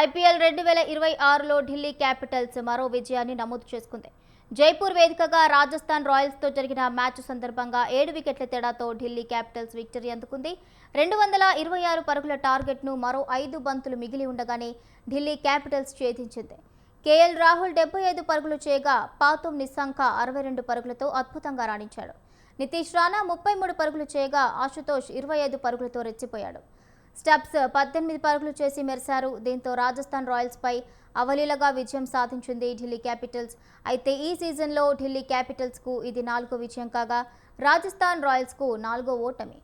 IPL 2026లో Delhi Capitals మరో విజయాన్ని నమోదు చేసుకుంది. జైపూర్ వేదికగా రాజస్థాన్ రాయల్స్తో జరిగిన మ్యాచ్ సందర్భంగా 7 వికెట్ల తేడాతో ఢిల్లీ క్యాపిటల్స్ విక్టరీ అందుకుంది. 226 పరుగుల టార్గెట్ను మరో 5 బంతులు మిగిలి ఉండగానే ఢిల్లీ క్యాపిటల్స్ ఛేదించింది. కేఎల్ రాహుల్ 75 పరుగులు చేయగా పాతుమ్ నిస్సాంక 62 పరుగులతో అద్భుతంగా రాణించాడు. నితీష్ రాణా 33 పరుగులు చేయగా ఆశుతోష్ 25 పరుగులతో రెచ్చిపోయాడు. స్టబ్స్ 18 పరుగులు చేసి మెరిశారు. దీంతో రాజస్థాన్ రాయల్స్ పై అవలీలగా విజయం సాధించింది ఢిల్లీ క్యాపిటల్స్. అయితే ఈ సీజన్లో ఢిల్లీ క్యాపిటల్స్కు ఇది 4వ విజయం కాగా రాజస్థాన్ రాయల్స్కు 4వ ఓటమి.